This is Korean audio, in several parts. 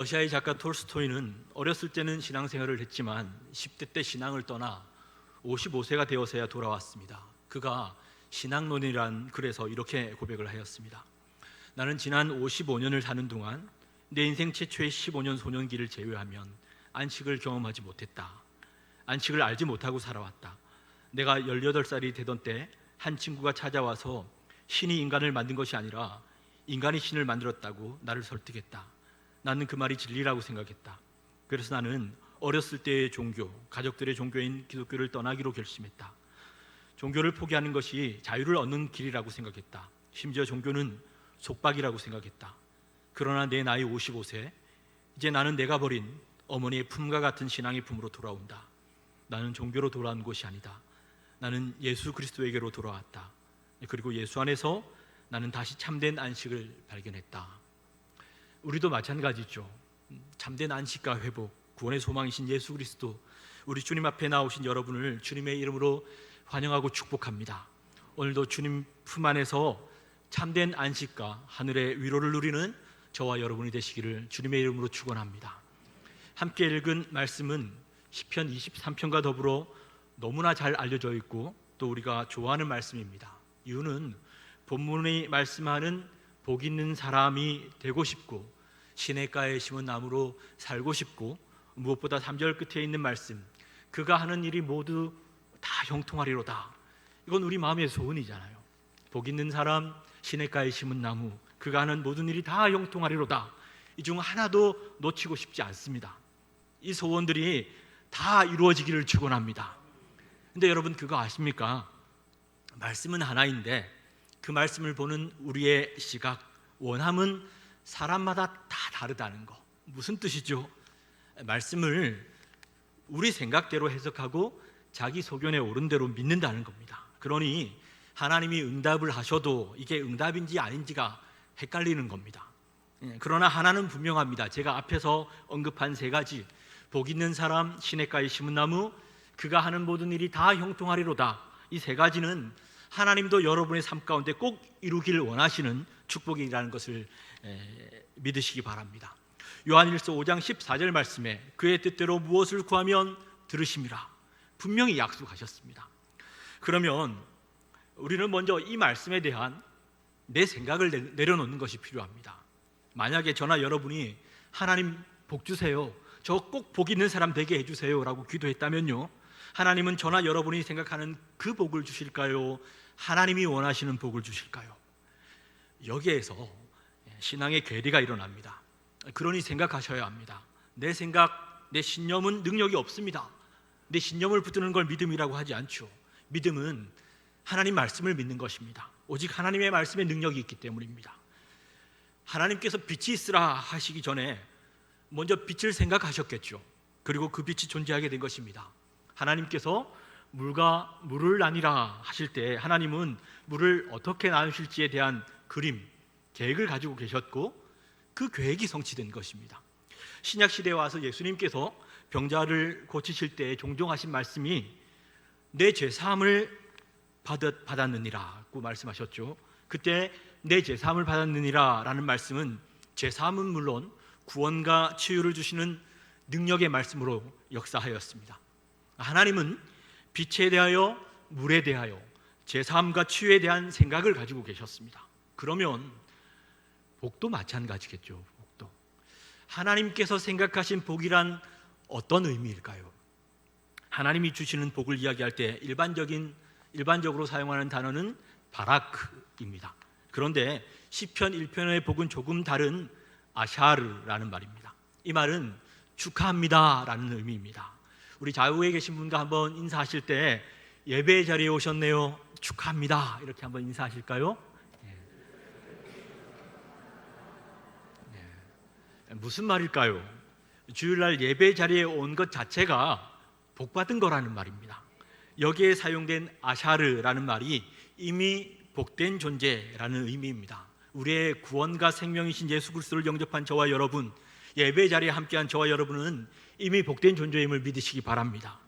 러시아의 작가 톨스토이는 어렸을 때는 신앙생활을 했지만 10대 때 신앙을 떠나 55세가 되어서야 돌아왔습니다. 그가 신앙론이란 글에서 이렇게 고백을 하였습니다. 나는 지난 55년을 사는 동안 내 인생 최초의 15년 소년기를 제외하면 안식을 경험하지 못했다. 안식을 알지 못하고 살아왔다. 내가 18살이 되던 때 한 친구가 찾아와서 신이 인간을 만든 것이 아니라 인간이 신을 만들었다고 나를 설득했다. 나는 그 말이 진리라고 생각했다. 그래서 나는 어렸을 때의 종교, 가족들의 종교인 기독교를 떠나기로 결심했다. 종교를 포기하는 것이 자유를 얻는 길이라고 생각했다. 심지어 종교는 속박이라고 생각했다. 그러나 내 나이 55세, 이제 나는 내가 버린 어머니의 품과 같은 신앙의 품으로 돌아온다. 나는 종교로 돌아온 것이 아니다. 나는 예수 그리스도에게로 돌아왔다. 그리고 예수 안에서 나는 다시 참된 안식을 발견했다. 우리도 마찬가지죠. 참된 안식과 회복, 구원의 소망이신 예수 그리스도, 우리 주님 앞에 나오신 여러분을 주님의 이름으로 환영하고 축복합니다. 오늘도 주님 품 안에서 참된 안식과 하늘의 위로를 누리는 저와 여러분이 되시기를 주님의 이름으로 축원합니다. 함께 읽은 말씀은 시편 23편과 더불어 너무나 잘 알려져 있고 또 우리가 좋아하는 말씀입니다. 이유는 본문이 말씀하는 복 있는 사람이 되고 싶고 시냇가에 심은 나무로 살고 싶고 무엇보다 3절 끝에 있는 말씀, 그가 하는 일이 모두 다 형통하리로다. 이건 우리 마음의 소원이잖아요. 복 있는 사람, 시냇가에 심은 나무, 그가 하는 모든 일이 다 형통하리로다. 이 중 하나도 놓치고 싶지 않습니다. 이 소원들이 다 이루어지기를 축원합니다. 근데 여러분 그거 아십니까? 말씀은 하나인데 그 말씀을 보는 우리의 시각, 원함은 사람마다 다 다르다는 거. 무슨 뜻이죠? 말씀을 우리 생각대로 해석하고 자기 소견에 옳은 대로 믿는다는 겁니다. 그러니 하나님이 응답을 하셔도 이게 응답인지 아닌지가 헷갈리는 겁니다. 그러나 하나는 분명합니다. 제가 앞에서 언급한 세 가지, 복 있는 사람, 시냇가에 심은 나무, 그가 하는 모든 일이 다 형통하리로다. 이 세 가지는 하나님도 여러분의 삶 가운데 꼭 이루기를 원하시는 축복이라는 것을 믿으시기 바랍니다. 요한일서 5장 14절 말씀에 그의 뜻대로 무엇을 구하면 들으심이라 분명히 약속하셨습니다. 그러면 우리는 먼저 이 말씀에 대한 내 생각을 내려놓는 것이 필요합니다. 만약에 저나 여러분이 하나님 복 주세요, 저 꼭 복 있는 사람 되게 해주세요 라고 기도했다면요, 하나님은 저나 여러분이 생각하는 그 복을 주실까요? 하나님이 원하시는 복을 주실까요? 여기에서 신앙의 괴리가 일어납니다. 그러니 생각하셔야 합니다. 내 생각, 내 신념은 능력이 없습니다. 내 신념을 붙드는 걸 믿음이라고 하지 않죠. 믿음은 하나님 말씀을 믿는 것입니다. 오직 하나님의 말씀에 능력이 있기 때문입니다. 하나님께서 빛이 있으라 하시기 전에 먼저 빛을 생각하셨겠죠. 그리고 그 빛이 존재하게 된 것입니다. 하나님께서 물과 물을 나뉘라 하실 때 하나님은 물을 어떻게 나누실지에 대한 그림, 계획을 가지고 계셨고 그 계획이 성취된 것입니다. 신약시대에 와서 예수님께서 병자를 고치실 때 종종 하신 말씀이 내 죄사함을 받았느니라고 말씀하셨죠. 그때 내 죄사함을 받았느니라 라는 말씀은 죄사함은 물론 구원과 치유를 주시는 능력의 말씀으로 역사하였습니다. 하나님은 빛에 대하여 물에 대하여 죄사함과 치유에 대한 생각을 가지고 계셨습니다. 그러면 복도 마찬가지겠죠. 복도 하나님께서 생각하신 복이란 어떤 의미일까요? 하나님이 주시는 복을 이야기할 때 일반적으로 사용하는 단어는 바라크입니다. 그런데 시편 1편의 복은 조금 다른 아샤르라는 말입니다. 이 말은 축하합니다 라는 의미입니다. 우리 좌우에 계신 분과 한번 인사하실 때 예배 자리에 오셨네요, 축하합니다, 이렇게 한번 인사하실까요? 무슨 말일까요? 주일날 예배 자리에 온 것 자체가 복받은 거라는 말입니다. 여기에 사용된 아샤르라는 말이 이미 복된 존재라는 의미입니다. 우리의 구원과 생명이신 예수 그리스도를 영접한 저와 여러분, 예배 자리에 함께한 저와 여러분은 이미 복된 존재임을 믿으시기 바랍니다.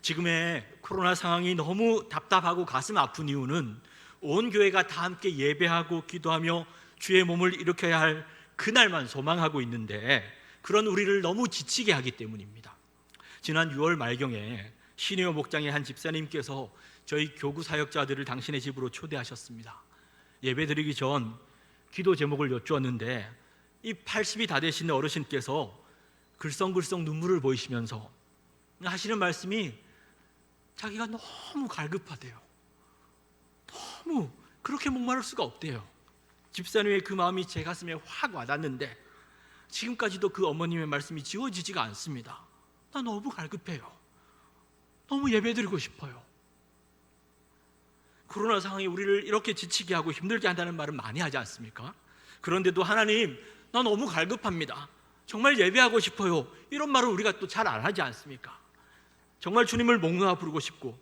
지금의 코로나 상황이 너무 답답하고 가슴 아픈 이유는 온 교회가 다 함께 예배하고 기도하며 주의 몸을 일으켜야 할 그날만 소망하고 있는데 그런 우리를 너무 지치게 하기 때문입니다. 지난 6월 말경에 신의호 목장의 한 집사님께서 저희 교구 사역자들을 당신의 집으로 초대하셨습니다. 예배드리기 전 기도 제목을 여쭈었는데 이 80이 다 되신 어르신께서 글썽글썽 눈물을 보이시면서 하시는 말씀이 자기가 너무 갈급하대요. 너무 그렇게 목마를 수가 없대요. 집사님의 그 마음이 제 가슴에 확 와닿는데 지금까지도 그 어머님의 말씀이 지워지지가 않습니다. 나 너무 갈급해요. 너무 예배드리고 싶어요. 코로나 상황이 우리를 이렇게 지치게 하고 힘들게 한다는 말은 많이 하지 않습니까? 그런데도 하나님, 나 너무 갈급합니다. 정말 예배하고 싶어요. 이런 말을 우리가 또 잘 안 하지 않습니까? 정말 주님을 목놓아 부르고 싶고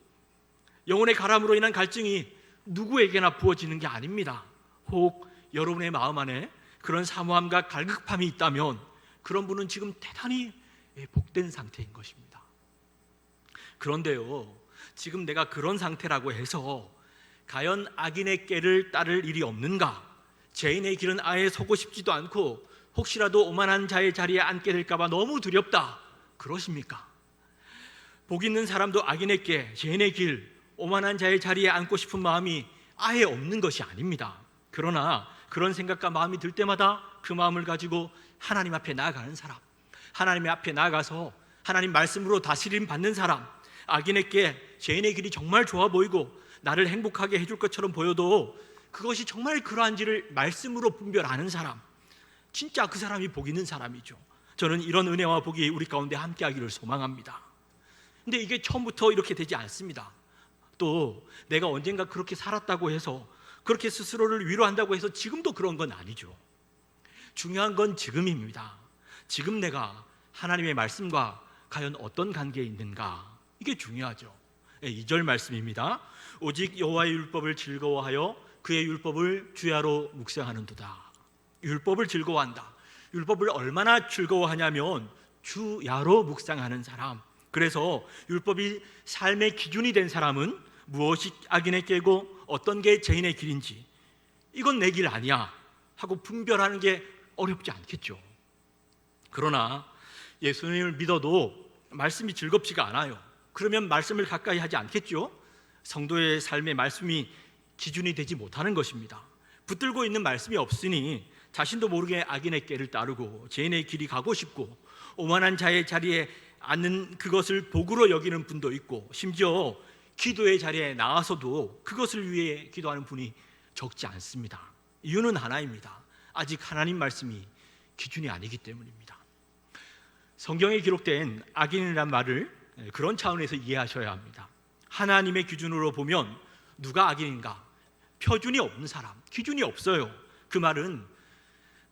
영혼의 가람으로 인한 갈증이 누구에게나 부어지는 게 아닙니다. 혹 여러분의 마음 안에 그런 사모함과 갈급함이 있다면 그런 분은 지금 대단히 복된 상태인 것입니다. 그런데요, 지금 내가 그런 상태라고 해서 과연 악인의 꾀를 따를 일이 없는가? 죄인의 길은 아예 서고 싶지도 않고 혹시라도 오만한 자의 자리에 앉게 될까 봐 너무 두렵다, 그러십니까? 복 있는 사람도 악인의 꾀, 죄인의 길, 오만한 자의 자리에 앉고 싶은 마음이 아예 없는 것이 아닙니다. 그러나 그런 생각과 마음이 들 때마다 그 마음을 가지고 하나님 앞에 나아가는 사람, 하나님 앞에 나아가서 하나님 말씀으로 다스림 받는 사람, 악인의 꾀, 죄인의 길이 정말 좋아 보이고 나를 행복하게 해줄 것처럼 보여도 그것이 정말 그러한지를 말씀으로 분별하는 사람, 진짜 그 사람이 복 있는 사람이죠. 저는 이런 은혜와 복이 우리 가운데 함께하기를 소망합니다. 근데 이게 처음부터 이렇게 되지 않습니다. 또 내가 언젠가 그렇게 살았다고 해서, 그렇게 스스로를 위로한다고 해서 지금도 그런 건 아니죠. 중요한 건 지금입니다. 지금 내가 하나님의 말씀과 과연 어떤 관계에 있는가, 이게 중요하죠. 2절 말씀입니다. 오직 여호와의 율법을 즐거워하여 그의 율법을 주야로 묵상하는도다. 율법을 즐거워한다. 율법을 얼마나 즐거워하냐면 주야로 묵상하는 사람. 그래서 율법이 삶의 기준이 된 사람은 무엇이 악인의 꾀고 어떤 게 죄인의 길인지, 이건 내 길 아니야 하고 분별하는 게 어렵지 않겠죠. 그러나 예수님을 믿어도 말씀이 즐겁지가 않아요. 그러면 말씀을 가까이 하지 않겠죠. 성도의 삶의 말씀이 기준이 되지 못하는 것입니다. 붙들고 있는 말씀이 없으니 자신도 모르게 악인의 꾀를 따르고 죄인의 길이 가고 싶고 오만한 자의 자리에 앉는 그것을 복으로 여기는 분도 있고, 심지어 기도의 자리에 나와서도 그것을 위해 기도하는 분이 적지 않습니다. 이유는 하나입니다. 아직 하나님 말씀이 기준이 아니기 때문입니다. 성경에 기록된 악인이란 말을 그런 차원에서 이해하셔야 합니다. 하나님의 기준으로 보면 누가 악인인가? 표준이 없는 사람, 기준이 없어요. 그 말은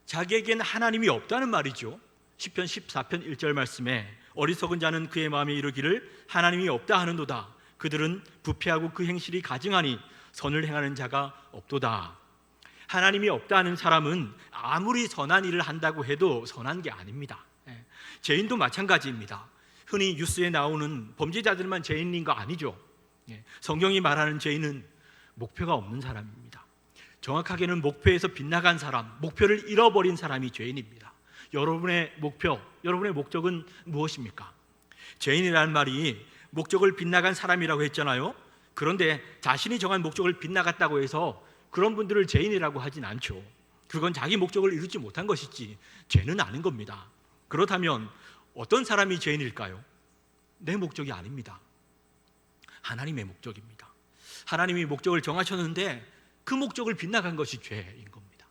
자기에겐 하나님이 없다는 말이죠. 시편 14편 1절 말씀에 어리석은 자는 그의 마음에 이르기를 하나님이 없다 하는도다. 그들은 부패하고 그 행실이 가증하니 선을 행하는 자가 없도다. 하나님이 없다 하는 사람은 아무리 선한 일을 한다고 해도 선한 게 아닙니다. 죄인도 마찬가지입니다. 흔히 뉴스에 나오는 범죄자들만 죄인인 거 아니죠. 성경이 말하는 죄인은 목표가 없는 사람입니다. 정확하게는 목표에서 빗나간 사람, 목표를 잃어버린 사람이 죄인입니다. 여러분의 목표, 여러분의 목적은 무엇입니까? 죄인이라는 말이 목적을 빗나간 사람이라고 했잖아요. 그런데 자신이 정한 목적을 빗나갔다고 해서 그런 분들을 죄인이라고 하진 않죠. 그건 자기 목적을 이루지 못한 것이지 죄는 아닌 겁니다. 그렇다면 어떤 사람이 죄인일까요? 내 목적이 아닙니다. 하나님의 목적입니다. 하나님이 목적을 정하셨는데 그 목적을 빗나간 것이 죄인 겁니다.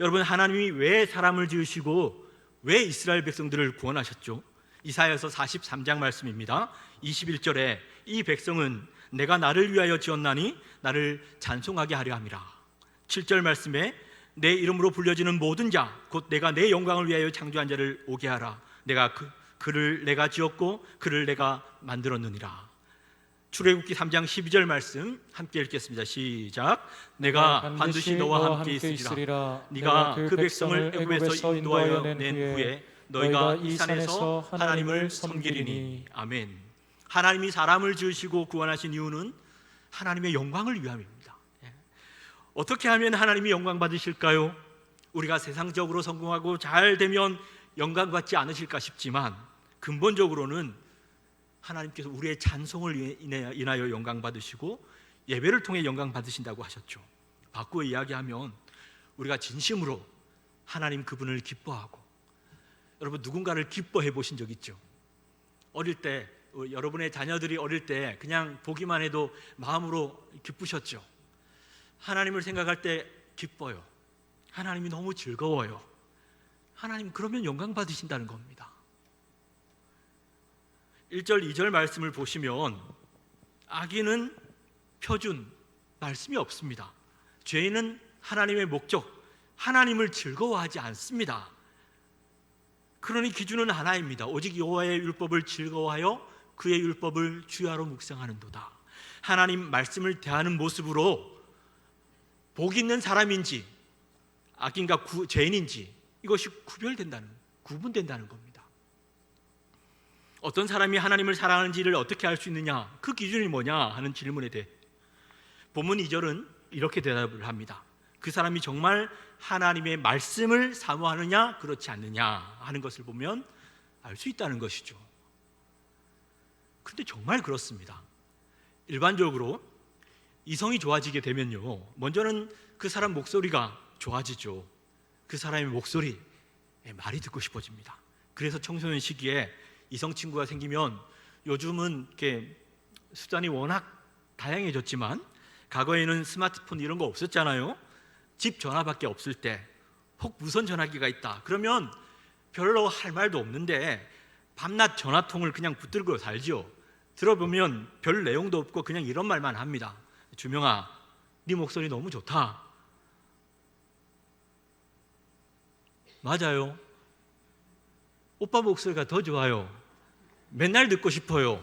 여러분, 하나님이 왜 사람을 지으시고 왜 이스라엘 백성들을 구원하셨죠? 이사야서 43장 말씀입니다. 21절에 이 백성은 내가 나를 위하여 지었나니 나를 찬송하게 하려 함이라. 7절 말씀에 내 이름으로 불려지는 모든 자 곧 내가 내 영광을 위하여 창조한 자를 오게 하라. 내가 그를 내가 지었고 그를 내가 만들었느니라. 출애굽기 3장 12절 말씀 함께 읽겠습니다. 시작. 내가 반드시 너와 함께 있으리라. 네가 그 백성을 애굽에서 인도하여 낸 후에 너희가 이 산에서 하나님을 섬기리니. 아멘. 하나님이 사람을 지으시고 구원하신 이유는 하나님의 영광을 위함입니다. 어떻게 하면 하나님이 영광 받으실까요? 우리가 세상적으로 성공하고 잘 되면 영광받지 않으실까 싶지만 근본적으로는 하나님께서 우리의 찬송을 인하여 영광받으시고 예배를 통해 영광받으신다고 하셨죠. 바꾸어 이야기하면 우리가 진심으로 하나님 그분을 기뻐하고, 여러분 누군가를 기뻐해 보신 적 있죠? 어릴 때 여러분의 자녀들이 어릴 때 그냥 보기만 해도 마음으로 기쁘셨죠? 하나님을 생각할 때 기뻐요. 하나님이 너무 즐거워요. 하나님 그러면 영광 받으신다는 겁니다. 1절 2절 말씀을 보시면 악인은 표준, 말씀이 없습니다. 죄인은 하나님의 목적, 하나님을 즐거워하지 않습니다. 그러니 기준은 하나입니다. 오직 여호와의 율법을 즐거워하여 그의 율법을 주야로 묵상하는도다. 하나님 말씀을 대하는 모습으로 복 있는 사람인지 악인과 죄인인지 이것이 구분된다는 겁니다. 어떤 사람이 하나님을 사랑하는지를 어떻게 알 수 있느냐, 그 기준이 뭐냐 하는 질문에 대해 본문 2절은 이렇게 대답을 합니다. 그 사람이 정말 하나님의 말씀을 사모하느냐 그렇지 않느냐 하는 것을 보면 알 수 있다는 것이죠. 그런데 정말 그렇습니다. 일반적으로 이성이 좋아지게 되면요, 먼저는 그 사람 목소리가 좋아지죠. 그 사람의 목소리, 말이 듣고 싶어집니다. 그래서 청소년 시기에 이성 친구가 생기면, 요즘은 이렇게 수단이 워낙 다양해졌지만 과거에는 스마트폰 이런 거 없었잖아요. 집 전화밖에 없을 때 혹 무선 전화기가 있다 그러면 별로 할 말도 없는데 밤낮 전화통을 그냥 붙들고 살죠. 들어보면 별 내용도 없고 그냥 이런 말만 합니다. 주명아, 네 목소리 너무 좋다. 맞아요. 오빠 목소리가 더 좋아요. 맨날 듣고 싶어요.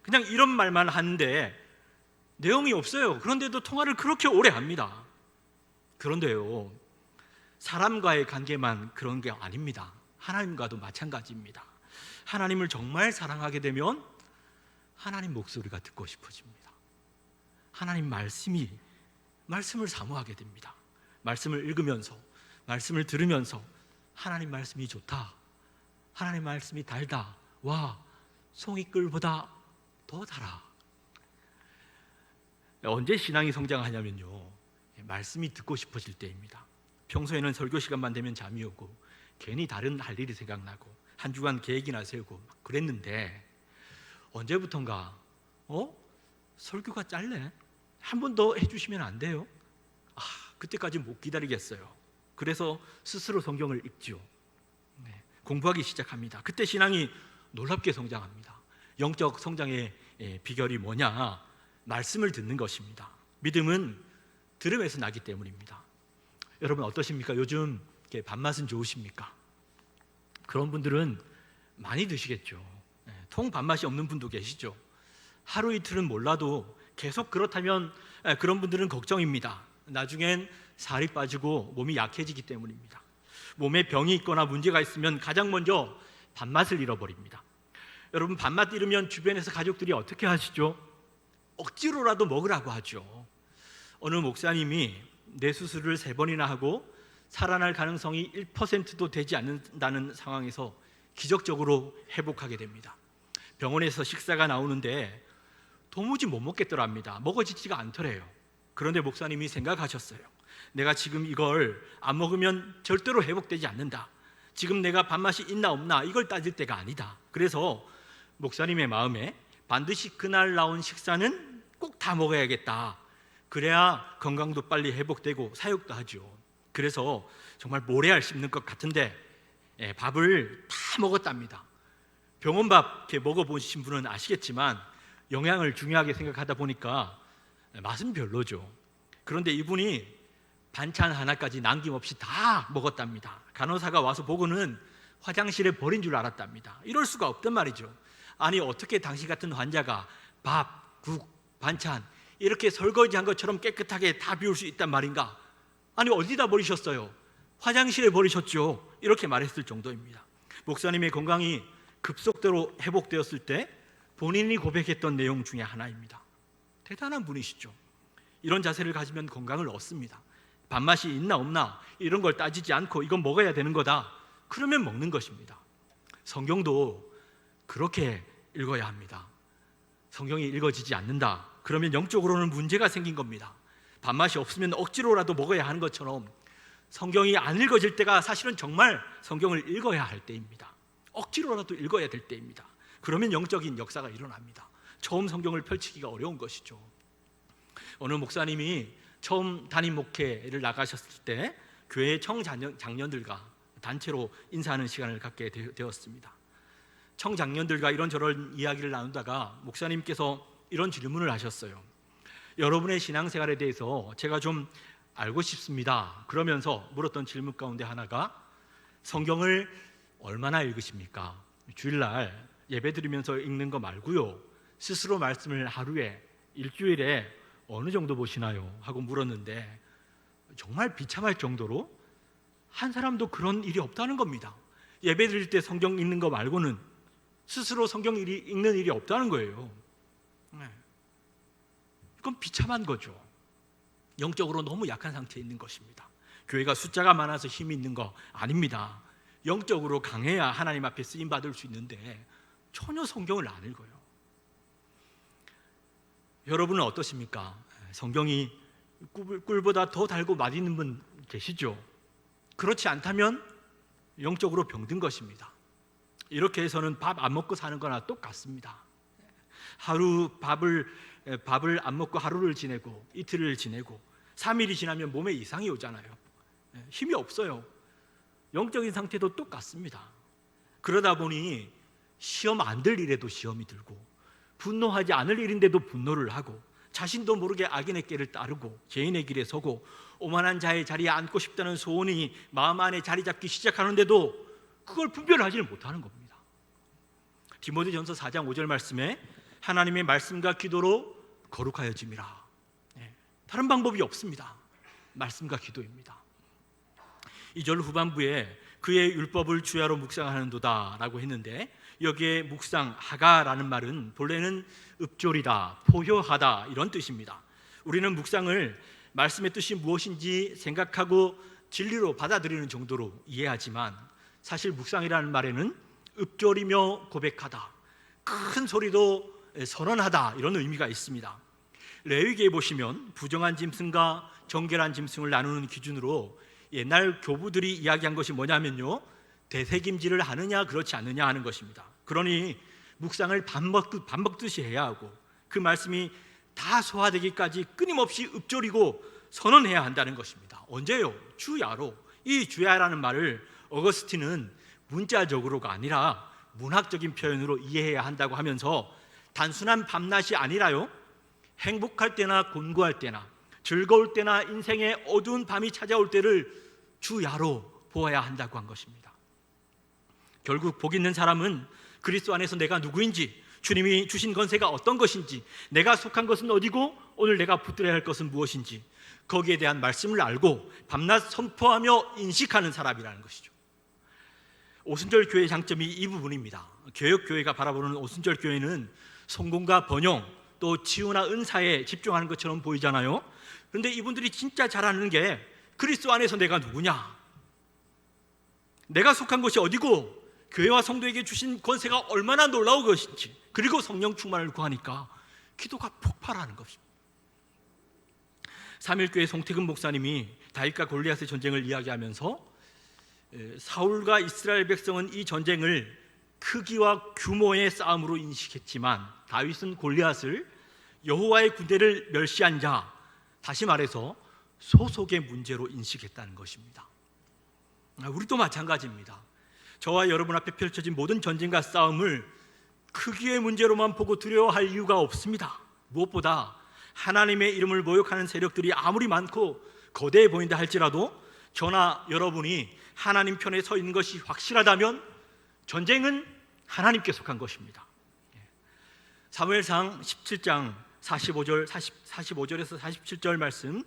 그냥 이런 말만 하는데 내용이 없어요. 그런데도 통화를 그렇게 오래 합니다. 그런데요, 사람과의 관계만 그런 게 아닙니다. 하나님과도 마찬가지입니다. 하나님을 정말 사랑하게 되면 하나님 목소리가 듣고 싶어집니다. 하나님 말씀을 사모하게 됩니다. 말씀을 읽으면서, 말씀을 들으면서 하나님 말씀이 좋다, 하나님 말씀이 달다, 와, 송이꿀보다 더 달아. 언제 신앙이 성장하냐면요, 말씀이 듣고 싶어질 때입니다. 평소에는 설교 시간만 되면 잠이 오고 괜히 다른 할 일이 생각나고 한 주간 계획이나 세우고 막 그랬는데, 언제부턴가 설교가 짧네? 한 번 더 해주시면 안 돼요? 그때까지 못 기다리겠어요. 그래서 스스로 성경을 읽죠. 공부하기 시작합니다. 그때 신앙이 놀랍게 성장합니다. 영적 성장의 비결이 뭐냐? 말씀을 듣는 것입니다. 믿음은 들음에서 나기 때문입니다. 여러분 어떠십니까? 요즘 밥맛은 좋으십니까? 그런 분들은 많이 드시겠죠. 통 밥맛이 없는 분도 계시죠. 하루 이틀은 몰라도 계속 그렇다면 그런 분들은 걱정입니다. 나중엔 살이 빠지고 몸이 약해지기 때문입니다. 몸에 병이 있거나 문제가 있으면 가장 먼저 밥맛을 잃어버립니다. 여러분, 밥맛 잃으면 주변에서 가족들이 어떻게 하시죠? 억지로라도 먹으라고 하죠. 어느 목사님이 뇌수술을 3번이나 하고 살아날 가능성이 1%도 되지 않는다는 상황에서 기적적으로 회복하게 됩니다. 병원에서 식사가 나오는데 도무지 못 먹겠더랍니다. 먹어지지가 않더래요. 그런데 목사님이 생각하셨어요. 내가 지금 이걸 안 먹으면 절대로 회복되지 않는다. 지금 내가 밥맛이 있나 없나 이걸 따질 때가 아니다. 그래서 목사님의 마음에 반드시 그날 나온 식사는 꼭 다 먹어야겠다. 그래야 건강도 빨리 회복되고 사역도 하죠. 그래서 정말 모래알 씹는 것 같은데 밥을 다 먹었답니다. 병원밥 이렇게 먹어보신 분은 아시겠지만 영양을 중요하게 생각하다 보니까 맛은 별로죠. 그런데 이분이 반찬 하나까지 남김없이 다 먹었답니다. 간호사가 와서 보고는 화장실에 버린 줄 알았답니다. 이럴 수가 없단 말이죠. 아니, 어떻게 당신 같은 환자가 밥, 국, 반찬 이렇게 설거지한 것처럼 깨끗하게 다 비울 수 있단 말인가? 아니, 어디다 버리셨어요? 화장실에 버리셨죠. 이렇게 말했을 정도입니다. 목사님의 건강이 급속도로 회복되었을 때 본인이 고백했던 내용 중에 하나입니다. 대단한 분이시죠. 이런 자세를 가지면 건강을 얻습니다. 밥맛이 있나 없나 이런 걸 따지지 않고 이건 먹어야 되는 거다. 그러면 먹는 것입니다. 성경도 그렇게 읽어야 합니다. 성경이 읽어지지 않는다, 그러면 영적으로는 문제가 생긴 겁니다. 밥맛이 없으면 억지로라도 먹어야 하는 것처럼 성경이 안 읽어질 때가 사실은 정말 성경을 읽어야 할 때입니다. 억지로라도 읽어야 될 때입니다. 그러면 영적인 역사가 일어납니다. 처음 성경을 펼치기가 어려운 것이죠. 어느 목사님이 처음 담임 목회를 나가셨을 때 교회 청장년들과 단체로 인사하는 시간을 갖게 되었습니다. 청장년들과 이런저런 이야기를 나누다가 목사님께서 이런 질문을 하셨어요. 여러분의 신앙생활에 대해서 제가 좀 알고 싶습니다. 그러면서 물었던 질문 가운데 하나가 성경을 얼마나 읽으십니까? 주일날 예배 드리면서 읽는 거 말고요, 스스로 말씀을 하루에, 일주일에 어느 정도 보시나요? 하고 물었는데 정말 비참할 정도로 한 사람도 그런 일이 없다는 겁니다. 예배 드릴 때 성경 읽는 거 말고는 스스로 성경 읽는 일이 없다는 거예요. 이건 비참한 거죠. 영적으로 너무 약한 상태에 있는 것입니다. 교회가 숫자가 많아서 힘이 있는 거 아닙니다. 영적으로 강해야 하나님 앞에 쓰임 받을 수 있는데 전혀 성경을 안 읽어요. 여러분은 어떠십니까? 성경이 꿀보다 더 달고 맛있는 분 계시죠? 그렇지 않다면 영적으로 병든 것입니다. 이렇게 해서는 밥 안 먹고 사는 거나 똑같습니다. 하루 밥을 안 먹고 하루를 지내고 이틀을 지내고 3일이 지나면 몸에 이상이 오잖아요. 힘이 없어요. 영적인 상태도 똑같습니다. 그러다 보니 시험 안 될 일에도 시험이 들고, 분노하지 않을 일인데도 분노를 하고, 자신도 모르게 악인의 길을 따르고 죄인의 길에 서고, 오만한 자의 자리에 앉고 싶다는 소원이 마음 안에 자리 잡기 시작하는데도 그걸 분별하지를 못하는 겁니다. 디모데전서 4장 5절 말씀에 하나님의 말씀과 기도로 거룩하여짐이라. 다른 방법이 없습니다. 말씀과 기도입니다. 2절 후반부에 그의 율법을 주야로 묵상하는도다 라고 했는데, 여기에 묵상, 하가라는 말은 본래는 읊조리다, 포효하다 이런 뜻입니다. 우리는 묵상을 말씀의 뜻이 무엇인지 생각하고 진리로 받아들이는 정도로 이해하지만, 사실 묵상이라는 말에는 읊조리며 고백하다, 큰 소리로 선언하다 이런 의미가 있습니다. 레위기에 보시면 부정한 짐승과 정결한 짐승을 나누는 기준으로 옛날 교부들이 이야기한 것이 뭐냐면요, 되새김질을 하느냐 그렇지 않느냐 하는 것입니다. 그러니 묵상을 반복듯이 해야 하고, 그 말씀이 다 소화되기까지 끊임없이 읊조리고 선언해야 한다는 것입니다. 언제요? 주야로. 이 주야라는 말을 어거스틴은 문자적으로가 아니라 문학적인 표현으로 이해해야 한다고 하면서, 단순한 밤낮이 아니라요, 행복할 때나 곤고할 때나 즐거울 때나 인생의 어두운 밤이 찾아올 때를 주야로 보아야 한다고 한 것입니다. 결국 복 있는 사람은 그리스도 안에서 내가 누구인지, 주님이 주신 권세가 어떤 것인지, 내가 속한 것은 어디고 오늘 내가 붙들어야 할 것은 무엇인지, 거기에 대한 말씀을 알고 밤낮 선포하며 인식하는 사람이라는 것이죠. 오순절 교회의 장점이 이 부분입니다. 개혁교회가 바라보는 오순절 교회는 성공과 번영, 또 치유나 은사에 집중하는 것처럼 보이잖아요. 그런데 이분들이 진짜 잘 아는 게 그리스도 안에서 내가 누구냐, 내가 속한 것이 어디고, 교회와 성도에게 주신 권세가 얼마나 놀라운 것인지, 그리고 성령 충만을 구하니까 기도가 폭발하는 것입니다. 3일교회 송태근 목사님이 다윗과 골리앗의 전쟁을 이야기하면서, 사울과 이스라엘 백성은 이 전쟁을 크기와 규모의 싸움으로 인식했지만 다윗은 골리앗을 여호와의 군대를 멸시한 자, 다시 말해서 소속의 문제로 인식했다는 것입니다. 우리도 마찬가지입니다. 저와 여러분 앞에 펼쳐진 모든 전쟁과 싸움을 크기의 문제로만 보고 두려워할 이유가 없습니다. 무엇보다 하나님의 이름을 모욕하는 세력들이 아무리 많고 거대해 보인다 할지라도 저나 여러분이 하나님 편에 서 있는 것이 확실하다면 전쟁은 하나님께 속한 것입니다. 사무엘상 17장 45절에서 47절 말씀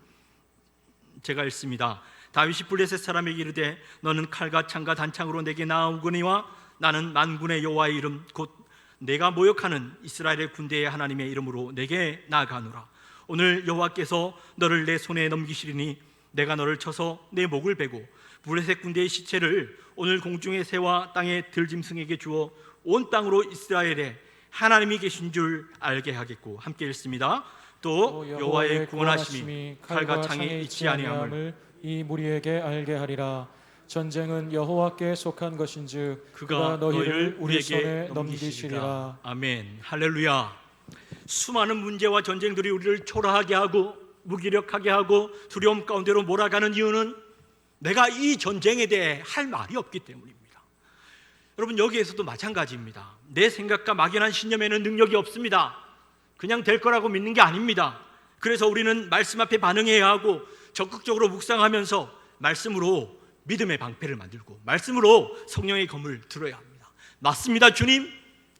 제가 읽습니다. 다윗이 블레셋 사람에게 이르되 너는 칼과 창과 단창으로 내게 나아오거니와 나는 만군의 여호와의 이름 곧 내가 모욕하는 이스라엘의 군대의 하나님의 이름으로 내게 나아가노라. 오늘 여호와께서 너를 내 손에 넘기시리니 내가 너를 쳐서 내 목을 베고 블레셋 군대의 시체를 오늘 공중의 새와 땅의 들짐승에게 주어 온 땅으로 이스라엘에 하나님이 계신 줄 알게 하겠고, 함께 읽습니다. 또 여호와의 구원하심이 칼과 창에 있지 아니함을 이 무리에게 알게 하리라. 전쟁은 여호와께 속한 것인즉 그가 너희를 우리 손에 넘기시리라. 아멘. 할렐루야. 수많은 문제와 전쟁들이 우리를 초라하게 하고 무기력하게 하고 두려움 가운데로 몰아가는 이유는 내가 이 전쟁에 대해 할 말이 없기 때문입니다. 여러분, 여기에서도 마찬가지입니다. 내 생각과 막연한 신념에는 능력이 없습니다. 그냥 될 거라고 믿는 게 아닙니다. 그래서 우리는 말씀 앞에 반응해야 하고 적극적으로 묵상하면서 말씀으로 믿음의 방패를 만들고 말씀으로 성령의 검을 들어야 합니다. 맞습니다, 주님.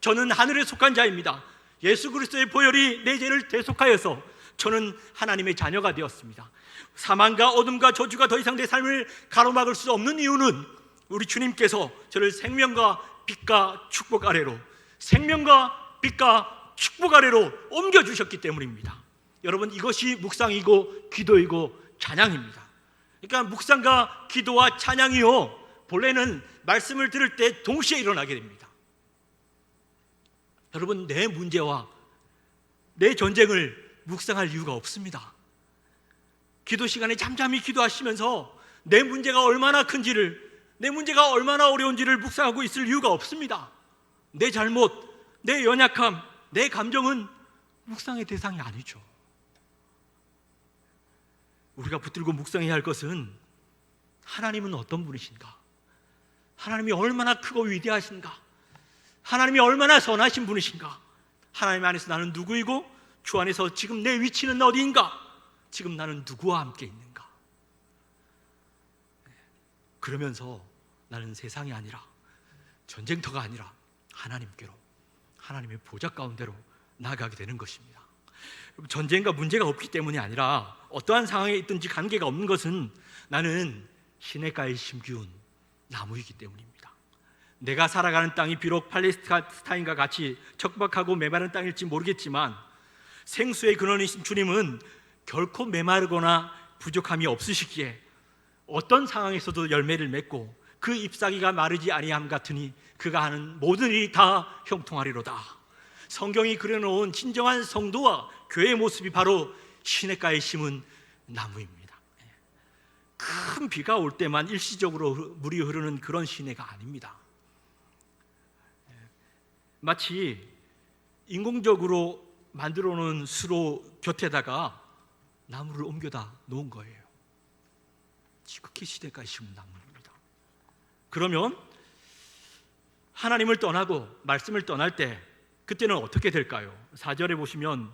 저는 하늘에 속한 자입니다. 예수 그리스도의 보혈이 내 죄를 대속하여서 저는 하나님의 자녀가 되었습니다. 사망과 어둠과 저주가 더 이상 내 삶을 가로막을 수 없는 이유는 우리 주님께서 저를 생명과 빛과 축복 아래로, 생명과 빛과 축복 아래로 옮겨주셨기 때문입니다. 여러분, 이것이 묵상이고 기도이고 찬양입니다. 그러니까 묵상과 기도와 찬양이요, 본래는 말씀을 들을 때 동시에 일어나게 됩니다. 여러분, 내 문제와 내 전쟁을 묵상할 이유가 없습니다. 기도 시간에 잠잠히 기도하시면서 내 문제가 얼마나 큰지를, 내 문제가 얼마나 어려운지를 묵상하고 있을 이유가 없습니다. 내 잘못, 내 연약함, 내 감정은 묵상의 대상이 아니죠. 우리가 붙들고 묵상해야 할 것은 하나님은 어떤 분이신가? 하나님이 얼마나 크고 위대하신가? 하나님이 얼마나 선하신 분이신가? 하나님 안에서 나는 누구이고 주 안에서 지금 내 위치는 어디인가? 지금 나는 누구와 함께 있는가? 그러면서 나는 세상이 아니라, 전쟁터가 아니라 하나님께로, 하나님의 보좌 가운데로 나아가게 되는 것입니다. 전쟁과 문제가 없기 때문이 아니라 어떠한 상황에 있든지 관계가 없는 것은 나는 시냇가에 심기운 나무이기 때문입니다. 내가 살아가는 땅이 비록 팔레스타인과 같이 척박하고 메마른 땅일지 모르겠지만 생수의 근원이신 주님은 결코 메마르거나 부족함이 없으시기에 어떤 상황에서도 열매를 맺고 그 잎사귀가 마르지 아니함 같으니 그가 하는 모든 일이 다 형통하리로다. 성경이 그려놓은 진정한 성도와 교회의 모습이 바로 시냇가에 심은 나무입니다. 큰 비가 올 때만 일시적으로 물이 흐르는 그런 시내가 아닙니다. 마치 인공적으로 만들어 놓은 수로 곁에다가 나무를 옮겨다 놓은 거예요. 지극히 시냇가에 심은 나무입니다. 그러면 하나님을 떠나고 말씀을 떠날 때 그때는 어떻게 될까요? 4절에 보시면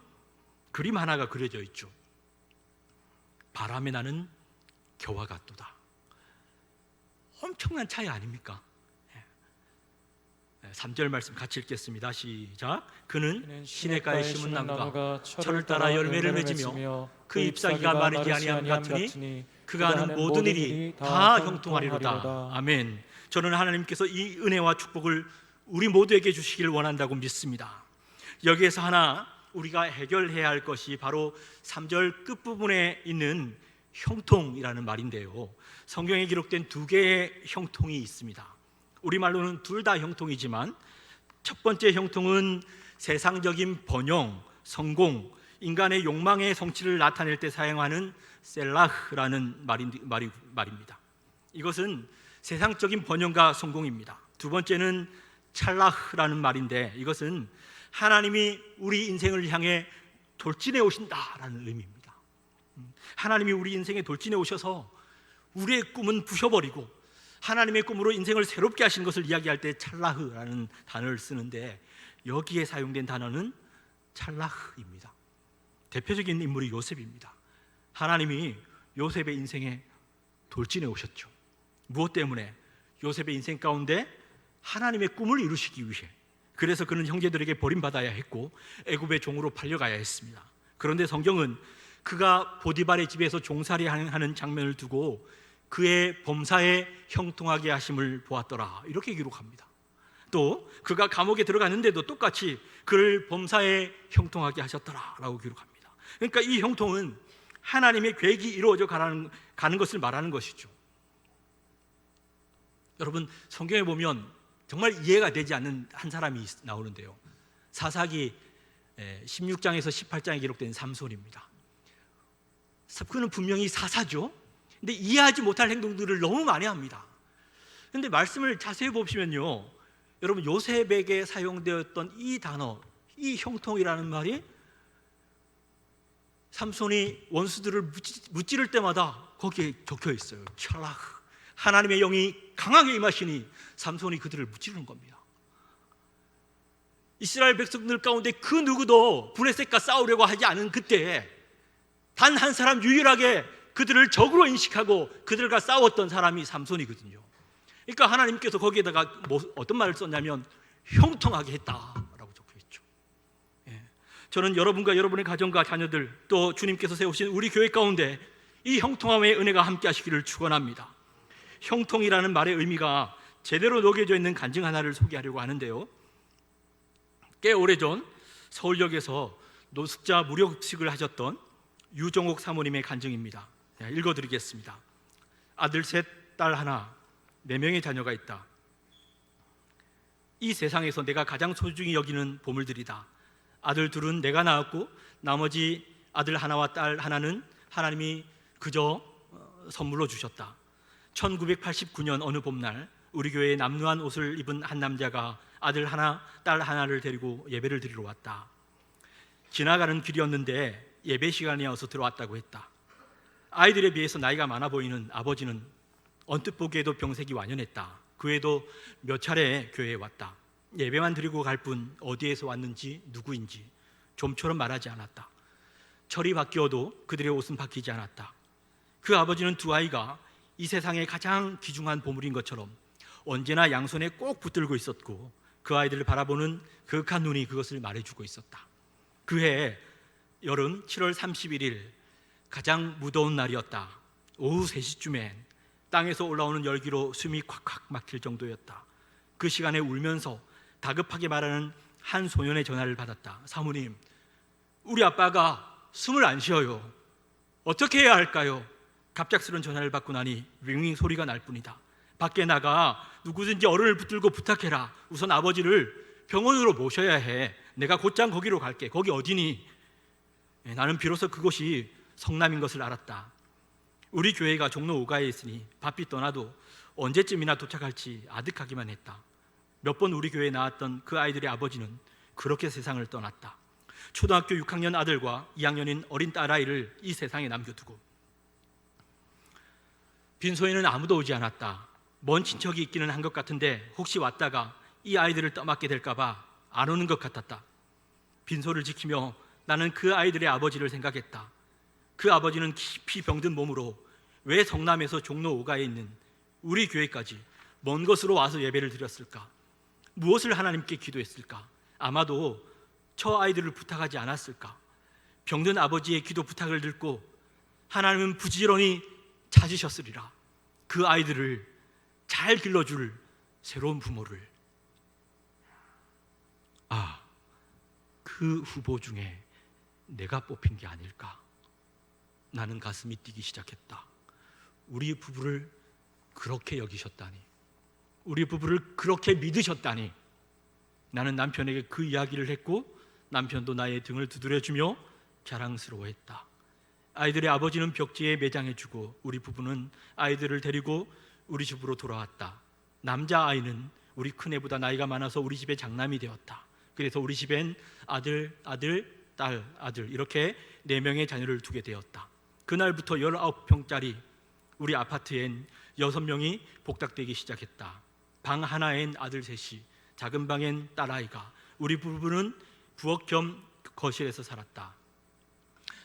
그림 하나가 그려져 있죠. 바람에 나는 겨와 같도다. 엄청난 차이 아닙니까? 3절 말씀 같이 읽겠습니다. 시작. 그는 시냇가에 심은 나무가 철을 따라 열매를 맺으며 그 잎사귀가 마르지 아니함 같으니 그가 하는 모든 일이 다 형통하리로다. 아멘. 저는 하나님께서 이 은혜와 축복을 우리 모두에게 주시길 원한다고 믿습니다. 여기에서 하나 우리가 해결해야 할 것이 바로 3절 끝부분에 있는 형통이라는 말인데요, 성경에 기록된 두 개의 형통이 있습니다. 우리말로는 둘 다 형통이지만 첫 번째 형통은 세상적인 번영, 성공, 인간의 욕망의 성취를 나타낼 때 사용하는 셀라흐라는 말입니다. 이것은 세상적인 번영과 성공입니다. 두 번째는 찰라흐라는 말인데 이것은 하나님이 우리 인생을 향해 돌진해 오신다라는 의미입니다. 하나님이 우리 인생에 돌진해 오셔서 우리의 꿈은 부셔버리고 하나님의 꿈으로 인생을 새롭게 하신 것을 이야기할 때 찰라흐라는 단어를 쓰는데 여기에 사용된 단어는 찰라흐입니다. 대표적인 인물이 요셉입니다. 하나님이 요셉의 인생에 돌진해 오셨죠. 무엇 때문에? 요셉의 인생 가운데 하나님의 꿈을 이루시기 위해. 그래서 그는 형제들에게 버림받아야 했고 애굽의 종으로 팔려가야 했습니다. 그런데 성경은 그가 보디발의 집에서 종살이하는 장면을 두고 그의 범사에 형통하게 하심을 보았더라 이렇게 기록합니다. 또 그가 감옥에 들어갔는데도 똑같이 그를 범사에 형통하게 하셨더라 라고 기록합니다. 그러니까 이 형통은 하나님의 계획이 이루어져 가는 것을 말하는 것이죠. 여러분, 성경에 보면 정말 이해가 되지 않는 한 사람이 나오는데요. 사사기 16장에서 18장에 기록된 삼손입니다. 그는 분명히 사사죠. 근데 이해하지 못할 행동들을 너무 많이 합니다. 근데 말씀을 자세히 보시면요, 여러분, 요셉에게 사용되었던 이 단어, 이 형통이라는 말이 삼손이 원수들을 무찌를 때마다 거기에 적혀 있어요. 찰락, 하나님의 영이 강하게 임하시니 삼손이 그들을 무찌르는 겁니다. 이스라엘 백성들 가운데 그 누구도 블레셋과 싸우려고 하지 않은 그때에 단 한 사람 유일하게 그들을 적으로 인식하고 그들과 싸웠던 사람이 삼손이거든요. 그러니까 하나님께서 거기에다가 어떤 말을 썼냐면 형통하게 했다라고 적혀 있죠. 저는 여러분과 여러분의 가정과 자녀들, 또 주님께서 세우신 우리 교회 가운데 이 형통함의 은혜가 함께 하시기를 축원합니다. 형통이라는 말의 의미가 제대로 녹여져 있는 간증 하나를 소개하려고 하는데요, 꽤 오래전 서울역에서 노숙자 무료급식을 하셨던 유정옥 사모님의 간증입니다. 읽어드리겠습니다. 아들 셋, 딸 하나, 4명의 자녀가 있다. 이 세상에서 내가 가장 소중히 여기는 보물들이다. 아들 둘은 내가 낳았고 나머지 아들 하나와 딸 하나는 하나님이 그저 선물로 주셨다. 1989년 어느 봄날 우리 교회에 남루한 옷을 입은 한 남자가 아들 하나, 딸 하나를 데리고 예배를 드리러 왔다. 지나가는 길이었는데 예배 시간이어서 들어왔다고 했다. 아이들에 비해서 나이가 많아 보이는 아버지는 언뜻 보기에도 병색이 완연했다. 그 외에도 몇 차례 교회에 왔다. 예배만 드리고 갈 뿐 어디에서 왔는지 누구인지 좀처럼 말하지 않았다. 철이 바뀌어도 그들의 옷은 바뀌지 않았다. 그 아버지는 두 아이가 이 세상의 가장 귀중한 보물인 것처럼 언제나 양손에 꼭 붙들고 있었고 그 아이들을 바라보는 그윽한 눈이 그것을 말해주고 있었다. 그해 여름 7월 31일 가장 무더운 날이었다. 오후 3시쯤엔 땅에서 올라오는 열기로 숨이 콱콱 막힐 정도였다. 그 시간에 울면서 다급하게 말하는 한 소년의 전화를 받았다. 사모님, 우리 아빠가 숨을 안 쉬어요. 어떻게 해야 할까요? 갑작스런 전화를 받고 나니 윙윙 소리가 날 뿐이다. 밖에 나가 누구든지 어른을 붙들고 부탁해라. 우선 아버지를 병원으로 모셔야 해. 내가 곧장 거기로 갈게. 거기 어디니? 나는 비로소 그곳이 성남인 것을 알았다. 우리 교회가 종로 5가에 있으니 바삐 떠나도 언제쯤이나 도착할지 아득하기만 했다. 몇 번 우리 교회에 나왔던 그 아이들의 아버지는 그렇게 세상을 떠났다. 초등학교 6학년 아들과 2학년인 어린 딸아이를 이 세상에 남겨두고 빈소에는 아무도 오지 않았다. 먼 친척이 있기는 한 것 같은데 혹시 왔다가 이 아이들을 떠맡게 될까 봐 안 오는 것 같았다. 빈소를 지키며 나는 그 아이들의 아버지를 생각했다. 그 아버지는 깊이 병든 몸으로 왜 성남에서 종로 5가에 있는 우리 교회까지 먼 곳으로 와서 예배를 드렸을까? 무엇을 하나님께 기도했을까? 아마도 저 아이들을 부탁하지 않았을까? 병든 아버지의 기도 부탁을 듣고 하나님은 부지런히 찾으셨으리라. 그 아이들을 잘 길러줄 새로운 부모를. 그 후보 중에 내가 뽑힌 게 아닐까? 나는 가슴이 뛰기 시작했다. 우리 부부를 그렇게 여기셨다니, 우리 부부를 그렇게 믿으셨다니. 나는 남편에게 그 이야기를 했고 남편도 나의 등을 두드려주며 자랑스러워했다. 아이들의 아버지는 벽지에 매장해주고 우리 부부는 아이들을 데리고 우리 집으로 돌아왔다. 남자아이는 우리 큰애보다 나이가 많아서 우리 집의 장남이 되었다. 그래서 우리 집엔 아들, 딸, 아들 이렇게 4명의 자녀를 두게 되었다. 그날부터 19평짜리 우리 아파트엔 6명이 복닥되기 시작했다. 방 하나엔 아들 셋이, 작은 방엔 딸아이가. 우리 부부는 부엌 겸 거실에서 살았다.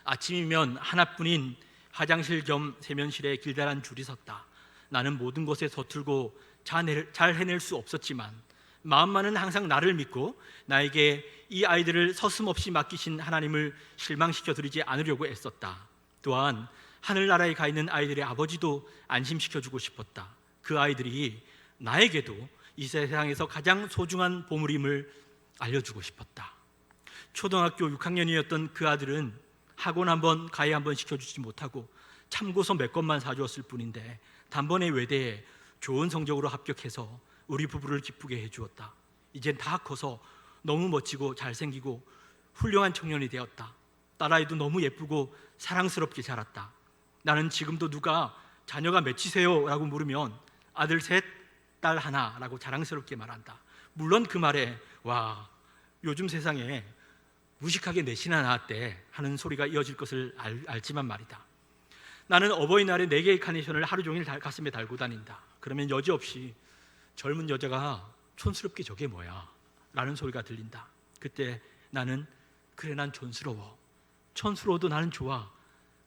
아침이면 하나뿐인 화장실 겸 세면실에 길다란 줄이 섰다. 나는 모든 것에 서툴고 잘 해낼 수 없었지만 마음만은 항상 나를 믿고 나에게 이 아이들을 서슴없이 맡기신 하나님을 실망시켜드리지 않으려고 애썼다. 또한 하늘나라에 가 있는 아이들의 아버지도 안심시켜주고 싶었다. 그 아이들이 나에게도 이 세상에서 가장 소중한 보물임을 알려주고 싶었다. 초등학교 6학년이었던 그 아들은 학원 한번 가해 한번 시켜주지 못하고 참고서 몇 권만 사주었을 뿐인데 단번에 외대에 좋은 성적으로 합격해서 우리 부부를 기쁘게 해주었다. 이젠 다 커서 너무 멋지고 잘생기고 훌륭한 청년이 되었다. 딸아이도 너무 예쁘고 사랑스럽게 자랐다. 나는 지금도 누가 자녀가 몇이세요? 라고 물으면 아들 셋, 딸 하나 라고 자랑스럽게 말한다. 물론 그 말에 와, 요즘 세상에 무식하게 넷이나 낳았대 하는 소리가 이어질 것을 알지만 말이다. 나는 어버이날에 4개의 카네이션을 하루 종일 가슴에 달고 다닌다. 그러면 여지없이 젊은 여자가 촌스럽게 저게 뭐야? 라는 소리가 들린다. 그때 나는 그래, 난 촌스러워. 촌스러워도 나는 좋아.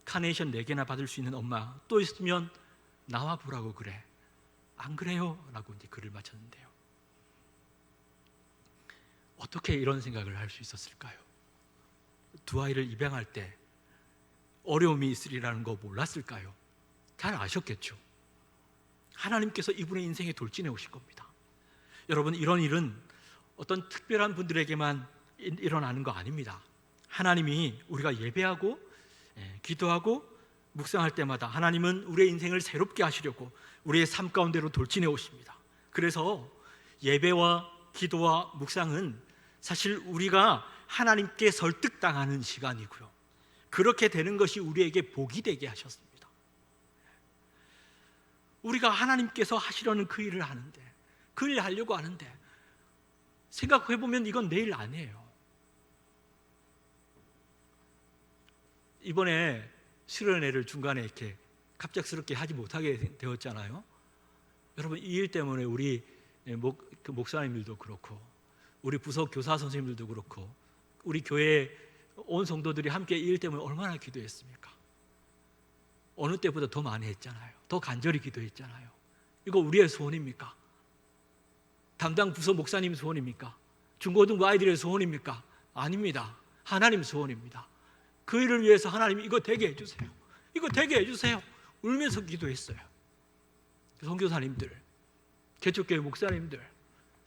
카네이션 4개나 받을 수 있는 엄마 또 있으면 나와 보라고 그래. 안 그래요? 라고 이제 글을 마쳤는데요. 어떻게 이런 생각을 할 수 있었을까요? 두 아이를 입양할 때 어려움이 있으리라는 거 몰랐을까요? 잘 아셨겠죠. 하나님께서 이분의 인생에 돌진해 오실 겁니다. 여러분, 이런 일은 어떤 특별한 분들에게만 일어나는 거 아닙니다. 하나님이 우리가 예배하고 기도하고 묵상할 때마다 하나님은 우리의 인생을 새롭게 하시려고 우리의 삶 가운데로 돌진해 오십니다. 그래서 예배와 기도와 묵상은 사실 우리가 하나님께 설득당하는 시간이고요, 그렇게 되는 것이 우리에게 복이 되게 하셨습니다. 우리가 하나님께서 하시려는 그 일을 하는데, 그 일을 하려고 하는데 생각해보면 이건 내 일 아니에요. 이번에 수련회를 중간에 이렇게 갑작스럽게 하지 못하게 되었잖아요. 여러분, 이 일 때문에 우리 목사님들도 그렇고 우리 부서 교사 선생님들도 그렇고 우리 교회 온 성도들이 함께 이 일 때문에 얼마나 기도했습니까? 어느 때보다 더 많이 했잖아요. 더 간절히 기도했잖아요. 이거 우리의 소원입니까? 담당 부서 목사님 소원입니까? 중고등부 아이들의 소원입니까? 아닙니다. 하나님 소원입니다. 그 일을 위해서 하나님 이거 되게 해주세요. 이거 되게 해주세요. 울면서 기도했어요. 선교사님들, 개척교회 목사님들,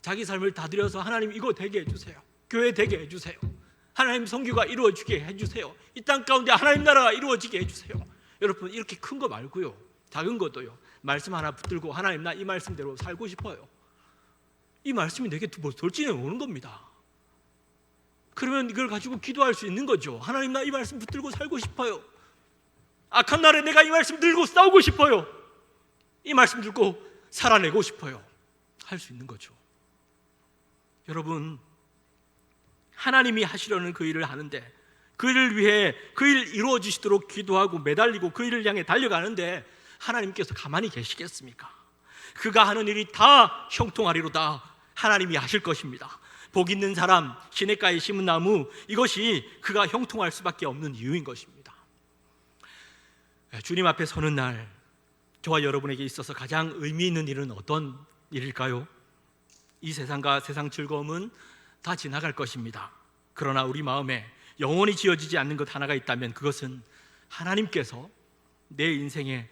자기 삶을 다 들여서 하나님 이거 되게 해주세요. 교회 되게 해주세요. 하나님 선교가 이루어지게 해주세요. 이 땅 가운데 하나님 나라가 이루어지게 해주세요. 여러분, 이렇게 큰 거 말고요, 작은 것도요, 말씀 하나 붙들고 하나님 나 이 말씀대로 살고 싶어요. 이 말씀이 내게 돌진해 오는 겁니다. 그러면 이걸 가지고 기도할 수 있는 거죠. 하나님 나 이 말씀 붙들고 살고 싶어요. 악한 날에 내가 이 말씀 들고 싸우고 싶어요. 이 말씀 들고 살아내고 싶어요. 할 수 있는 거죠. 여러분, 하나님이 하시려는 그 일을 하는데, 그 일을 위해 그 일 이루어지시도록 기도하고 매달리고 그 일을 향해 달려가는데 하나님께서 가만히 계시겠습니까? 그가 하는 일이 다 형통하리로다. 하나님이 하실 것입니다. 복 있는 사람, 시냇가에 심은 나무, 이것이 그가 형통할 수밖에 없는 이유인 것입니다. 주님 앞에 서는 날, 저와 여러분에게 있어서 가장 의미 있는 일은 어떤 일일까요? 이 세상과 세상 즐거움은 다 지나갈 것입니다. 그러나 우리 마음에 영원히 지어지지 않는 것 하나가 있다면 그것은 하나님께서 내 인생에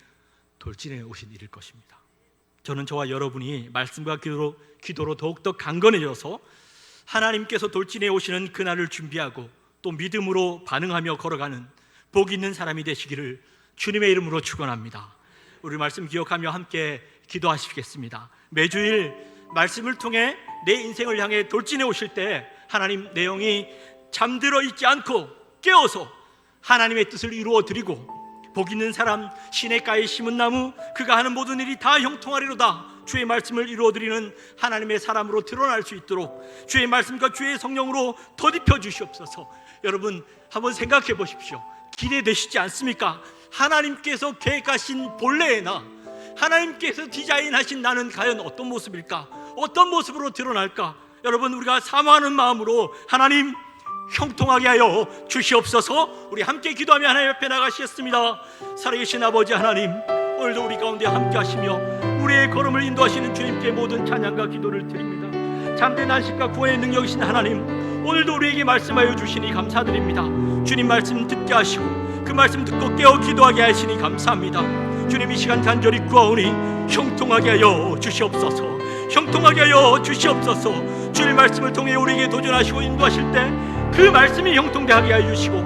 돌진해 오신 일일 것입니다. 저는 저와 여러분이 말씀과 기도로 더욱더 강건해져서 하나님께서 돌진해 오시는 그날을 준비하고 또 믿음으로 반응하며 걸어가는 복 있는 사람이 되시기를 주님의 이름으로 축원합니다. 우리 말씀 기억하며 함께 기도하시겠습니다. 매주일 말씀을 통해 내 인생을 향해 돌진해 오실 때 하나님, 내 영이 잠들어 있지 않고 깨어서 하나님의 뜻을 이루어 드리고, 복 있는 사람, 시냇가에 심은 나무, 그가 하는 모든 일이 다 형통하리로다. 주의 말씀을 이루어드리는 하나님의 사람으로 드러날 수 있도록 주의 말씀과 주의 성령으로 덧입혀 주시옵소서. 여러분, 한번 생각해 보십시오. 기대되시지 않습니까? 하나님께서 계획하신 본래의 나, 하나님께서 디자인하신 나는 과연 어떤 모습일까? 어떤 모습으로 드러날까? 여러분, 우리가 사모하는 마음으로 하나님 형통하게 하여 주시옵소서. 우리 함께 기도하며 하나님 앞에 나가시겠습니다. 살아계신 아버지 하나님, 오늘도 우리 가운데 함께 하시며 우리의 걸음을 인도하시는 주님께 모든 찬양과 기도를 드립니다. 잠든 안식과 구원의 능력이신 하나님, 오늘도 우리에게 말씀하여 주시니 감사드립니다. 주님 말씀 듣게 하시고 그 말씀 듣고 깨어 기도하게 하시니 감사합니다. 주님, 이 시간 간절히 구하오니 형통하게 하여 주시옵소서. 형통하게 하여 주시옵소서. 주의 말씀을 통해 우리에게 도전하시고 인도하실 때 그 말씀이 형통되게 하여 주시고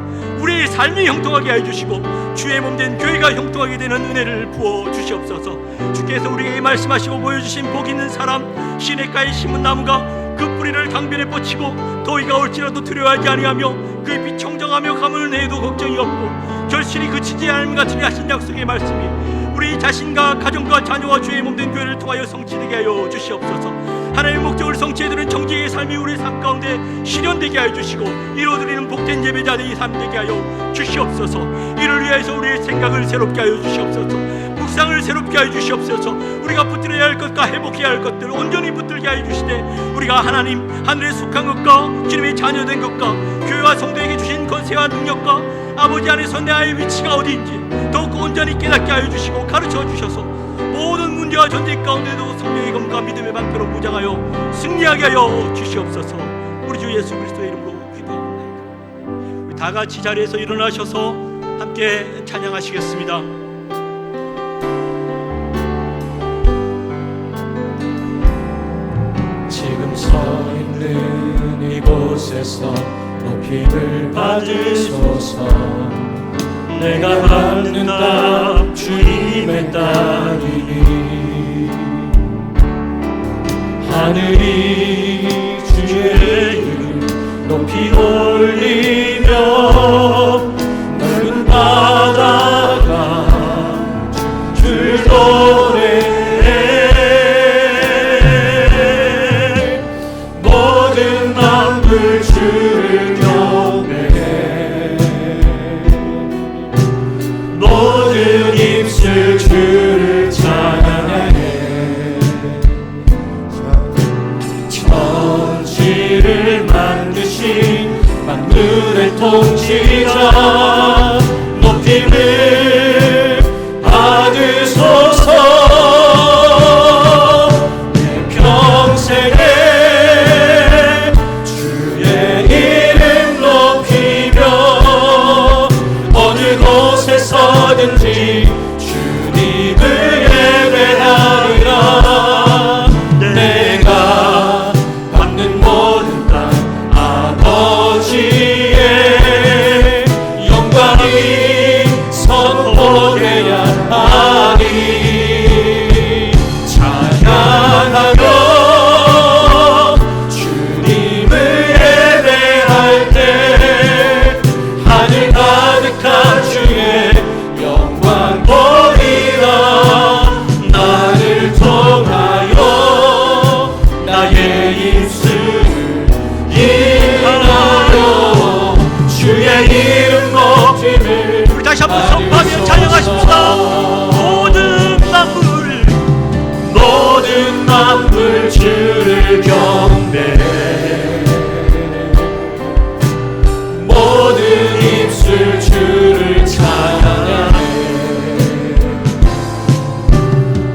우리의 삶이 형통하게 해주시고 주의 몸된 교회가 형통하게 되는 은혜를 부어 주시옵소서. 주께서 우리에게 말씀하시고 보여주신 복 있는 사람, 시냇가에 심은 나무가 그 뿌리를 강변에 뻗치고 더위가 올지라도 두려워하지 아니하며 그 잎이 청정하며 가물을 내도 걱정이 없고 결실이 그치지 않음 같으리 하신 약속의 말씀이 우리 자신과 가정과 자녀와 주의 몸된 교회를 통하여 성취되게 하여 주시옵소서. 하나님의 목적을 성취해드리는 정직의 삶이 우리의 삶 가운데 실현되게 하여 주시고 이루어드리는 복된 예배자들이 삶 되게 하여 주시옵소서. 이를 위해서 우리의 생각을 새롭게 하여 주시옵소서. 묵상을 새롭게 하여 주시옵소서. 우리가 붙들어야 할 것과 회복해야 할 것들을 온전히 붙들게 하여 주시되 우리가 하나님 하늘에 속한 것과 주님의 자녀된 것과 교회와 성도에게 주신 권세와 능력과 아버지 안에서 내 아이의 위치가 어디인지 더욱 온전히 깨닫게 하여 주시고 가르쳐 주셔서 모든 문제와 전쟁 가운데도 성령의 검과 믿음의 방패로 무장하여 승리하게 하여 주시옵소서. 우리 주 예수 그리스도의 이름으로 기도합니다. 우리 다 같이 자리에서 일어나셔서 함께 찬양하시겠습니다. 지금 서 있는 이곳에서 높임을 받으소서. 내가 받는다 주님의 딸이니 하늘이 주의 이름 높이 올리며 넓은 바다가 줄 도래 모든 만물 주를 경배해 모든 입술 주를 찬양해 천지를 만드신 만물의 통치자 높임을 받으소서. 내 평생에 주의 이름 높이며 어느 곳에서든지 주님을 예배하리라. 내가 받는 모든 땅 아버지의 영광이 선포되어야 하니 찬양하며 주님을 예배할 때 하늘 가득한 주의 영광 보리라. 나를 통하여 나의 입술을 인하여 주의 이름 높임을 우리 다시 한번 선포하며 찬양하십시다. 모든 만물 주를 경배해 모든 입술 주를 찬양해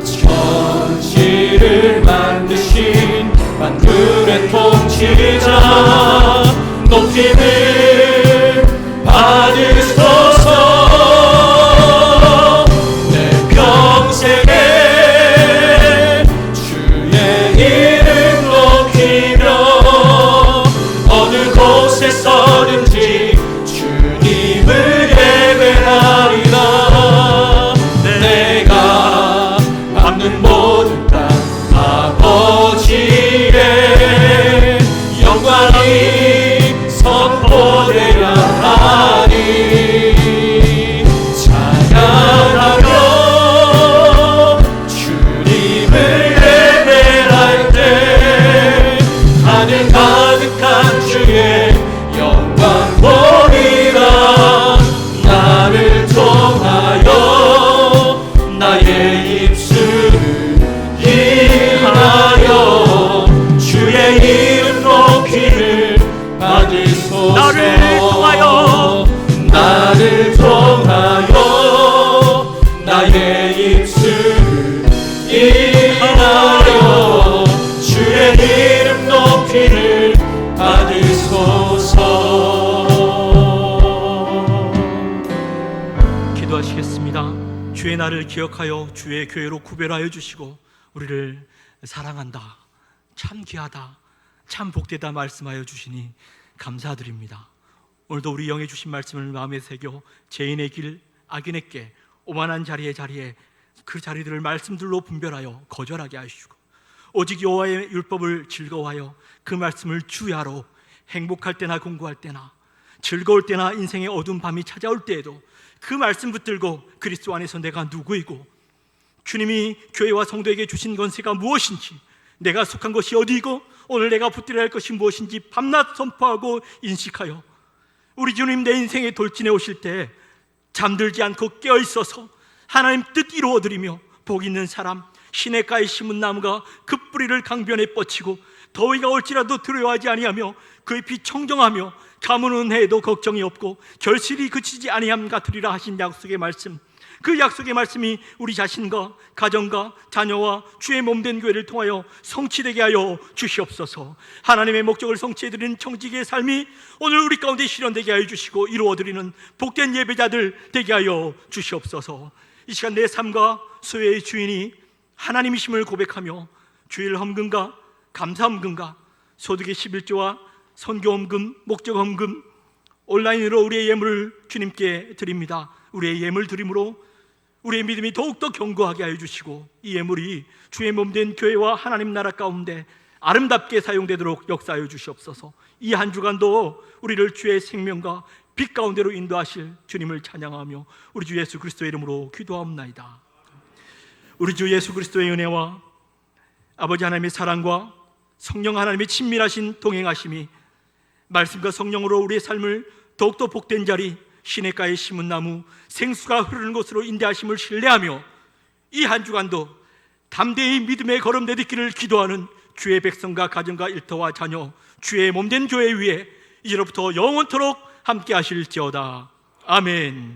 천지를 만드신 만물의 통치자 높임을 받으소서. 내 평생에 주의 이름 높이며 어느 곳에서든지 주님을 예배하리라. 내가 받는 모든 땅 아버지의 영광이 선포되어야 하니 찬양하며 주님을 예배할 때 하늘 가득한 주의 영광 보리라. 나를 통하여 나의 입술을 인하여 주의 이름 높이를 받으소서. 나를 통하여 나의 입술을 인하여 주의 이름 높이를 받으소서. 기도하시겠습니다. 주의 날을 기억하여 주의 교회로 구별하여 주시고 우리를 사랑한다, 참 귀하다, 참 복되다 말씀하여 주시니 감사드립니다. 오늘도 우리 영에 주신 말씀을 마음에 새겨 죄인의 길, 악인의 길, 오만한 자리에 그 자리들을 말씀들로 분별하여 거절하게 하시고 오직 여호와의 율법을 즐거워하여 그 말씀을 주야로 행복할 때나 공부할 때나 즐거울 때나 인생의 어두운 밤이 찾아올 때에도 그 말씀 붙들고 그리스도 안에서 내가 누구이고 주님이 교회와 성도에게 주신 권세가 무엇인지, 내가 속한 것이 어디이고 오늘 내가 붙들어야 할 것이 무엇인지 밤낮 선포하고 인식하여 우리 주님 내 인생의 돌진에 오실 때 잠들지 않고 깨어있어서 하나님 뜻 이루어드리며 복 있는 사람, 시냇가에 심은 나무가 그 뿌리를 강변에 뻗치고 더위가 올지라도 두려워하지 아니하며 그의 피 청정하며 가뭄은 해도 걱정이 없고 결실이 그치지 아니함 같으리라 하신 약속의 말씀, 그 약속의 말씀이 우리 자신과 가정과 자녀와 주의 몸된 교회를 통하여 성취되게 하여 주시옵소서. 하나님의 목적을 성취해드리는 청지기의 삶이 오늘 우리 가운데 실현되게 하여 주시고 이루어드리는 복된 예배자들 되게 하여 주시옵소서. 이 시간 내 삶과 소유의 주인이 하나님이심을 고백하며 주일 헌금과 감사 헌금과 소득의 11조와 선교 헌금, 목적 헌금, 온라인으로 우리의 예물을 주님께 드립니다. 우리의 예물 드림으로 우리의 믿음이 더욱더 견고하게 하여 주시고 이 예물이 주의 몸된 교회와 하나님 나라 가운데 아름답게 사용되도록 역사하여 주시옵소서. 이 한 주간도 우리를 주의 생명과 빛 가운데로 인도하실 주님을 찬양하며 우리 주 예수 그리스도의 이름으로 기도하옵나이다. 우리 주 예수 그리스도의 은혜와 아버지 하나님의 사랑과 성령 하나님의 친밀하신 동행하심이 말씀과 성령으로 우리의 삶을 더욱더 복된 자리, 시냇가에 심은 나무, 생수가 흐르는 곳으로 인도하심을 신뢰하며 이 한 주간도 담대히 믿음의 걸음 내딛기를 기도하는 주의 백성과 가정과 일터와 자녀, 주의 몸된 교회 위에 이제로부터 영원토록 함께 하실지어다. 아멘.